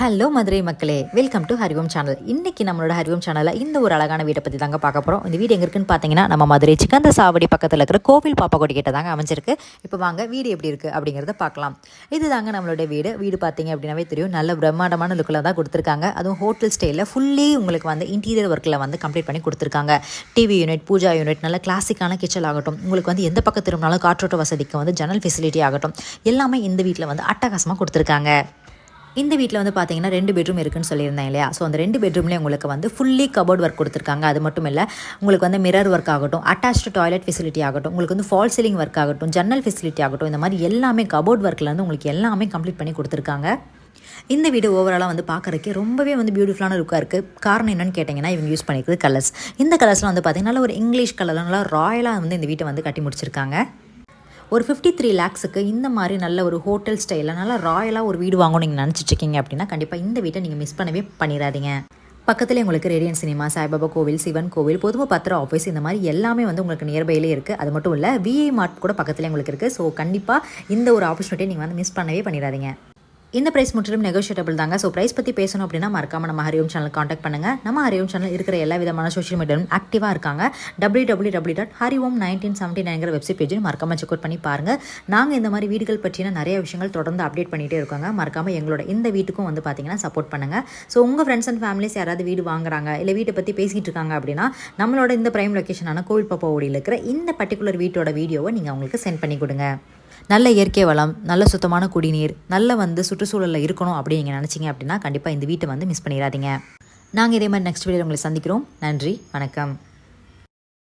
Hello Madurai மக்களே, welcome to ஹரிவோம் channel. இன்றைக்கி நம்மளோட ஹரிவோம் சேனலில் இந்த ஒரு அழகான வீட்டை பற்றி தாங்க பார்க்க போகிறோம். இந்த வீடு எங்கே இருக்குன்னு பார்த்தீங்கன்னா, நம்ம மதுரை சிக்கந்த சாவடி பக்கத்தில் இருக்கிற கோவில் பாப்பாக்கோடி கிட்ட தாங்க அமைஞ்சிருக்கு. இப்போ வாங்க வீடு எப்படி இருக்குது அப்படிங்கிறத பார்க்கலாம். இது தாங்க நம்மளோட வீடு பார்த்தீங்க அப்படின்னாவே தெரியும், நல்ல பிரம்மாண்டமான லுக்கில் தான் கொடுத்துருக்காங்க. அதுவும் ஹோட்டல் ஸ்டைலில் ஃபுல்லி உங்களுக்கு வந்து இன்டீரியர் ஒர்க்கில் வந்து கம்ப்ளீட் பண்ணி கொடுத்துருக்காங்க. டிவி யூனிட், பூஜா யூனிட், நல்ல கிளாசிக்கான கிச்சன் ஆகட்டும், உங்களுக்கு வந்து எந்த பக்கம் திரும்பினாலும் காற்றோட்ட வசதிக்கு வந்து ஜன்னல் ஃபெசிலிட்டி ஆகட்டும், எல்லாமே இந்த வீட்டில் வந்து அட்டகாசமாக கொடுத்துருக்காங்க. இந்த வீட்டில் வந்து பார்த்தீங்கன்னா 2 பெட்ரூம் இருக்குன்னு சொல்லியிருந்தேன் இல்லையா? ஸோ அந்த 2 பெட்ரூம்லேயே உங்களுக்கு வந்து ஃபுல்லி கபோர்ட் ஒர்க் கொடுத்துருக்காங்க. அது மட்டும் இல்லை, உங்களுக்கு வந்து மிரர் ஒர்க் ஆகட்டும், அட்டாச்டு டாய்லெட் ஃபெசிலிட்டி ஆகட்டும், உங்களுக்கு வந்து ஃபால் சீலிங் ஒர்க் ஆகட்டும், ஜன்னல் ஃபெசிலிட்டி ஆகட்டும், இந்த மாதிரி எல்லாமே கபோர்ட் ஒர்க்லேருந்து உங்களுக்கு எல்லாமே கம்ப்ளீட் பண்ணி கொடுத்துருக்காங்க. இந்த வீடு ஓவராலாக வந்து பார்க்குறதுக்கே ரொம்பவே வந்து பியூட்டிஃபுல்லான லுக்காக இருக்குது. காரணம் என்னென்னு கேட்டிங்கன்னா, இவங்க யூஸ் பண்ணிக்கிறது கலர்ஸ். இந்த கலர்ஸ்லாம் வந்து பார்த்திங்கன்னா நல்ல ஒரு இங்கிலீஷ் கலரில் நல்லா ராயலாக வந்து இந்த வீட்டை வந்து கட்டி முடிச்சிருக்காங்க. ஒரு 53 lakhsக்கு இந்த மாதிரி நல்ல ஒரு ஹோட்டல் ஸ்டைலில் நல்லா ராயலாக ஒரு வீடு வாங்கணும் நீங்கள் நினச்சிட்ருக்கீங்க அப்படின்னா, கண்டிப்பாக இந்த வீட்டை நீங்கள் மிஸ் பண்ணவே பண்ணிடாதீங்க. பக்கத்தில் உங்களுக்கு ரேடியன் சினிமா, சாய்பாபா கோவில், சிவன் கோவில், பொதுமை பத்திர ஆஃபீஸ், இந்த மாதிரி எல்லாமே வந்து உங்களுக்கு நியர்பையிலே இருக்குது. அது மட்டும் இல்லை, விஐ மார்ட் கூட பக்கத்தில் உங்களுக்கு இருக்குது. ஸோ கண்டிப்பாக இந்த ஒரு ஆப்பர்ச்சுனிட்டியை நீங்கள் வந்து மிஸ் பண்ணவே பண்ணிடாதீங்க. இந்த ப்ரைஸ் முற்றிலும் நெகோஷியேட்டபிள் தாங்க. ஸோ ப்ரைஸ் பற்றி பேசணும் அப்படின்னா மறக்காமல் நம்ம ஹரிவோம் சேனல் காண்டாக்ட் பண்ணுங்கள். நம்ம ஹரிவோம் சேனல் இருக்கிற எல்லா விதமான சோஷியல் மீடியாவும் ஆக்டிவாக இருக்காங்க. www.harivom1979 வெப்சைட் பேஜும் மறக்காமல் செக் அவுட் பண்ணி பாருங்கள். நாங்கள் இந்த மாதிரி வீடுகள் பற்றின நிறைய விஷயங்கள் தொடர்ந்து அப்டேட் பண்ணிகிட்டே இருக்கோங்க. மறக்காமல் எங்களோட இந்த வீட்டுக்கும் வந்து பார்த்தீங்கன்னா சப்போர்ட் பண்ணுங்கள். ஸோ உங்கள் ஃப்ரெண்ட்ஸ் அண்ட் ஃபேமிலிஸ் யாராவது வீடு வாங்குறாங்க, இல்லை வீட்டை பற்றி பேசிகிட்டு இருக்காங்க அப்படின்னா, நம்மளோட இந்த பிரைம் லொக்கேஷனான கோவில் பாப்பாவோடியில் இருக்கிற இந்த பர்டிகுலர் வீட்டோட வீடியோவை நீங்கள் அவங்களுக்கு சென்ட் பண்ணி கொடுங்க. நல்ல இயற்கை வளம், நல்ல சுத்தமான குடிநீர், நல்ல வந்து சுற்றுச்சூழலில் இருக்கணும் அப்படின்னு நீங்கள் நினச்சிங்க அப்படின்னா, கண்டிப்பாக இந்த வீட்டை வந்து மிஸ் பண்ணிடாதீங்க. நாங்கள் இதே மாதிரி நெக்ஸ்ட் வீடியோ உங்களை சந்திக்கிறோம். நன்றி, வணக்கம்.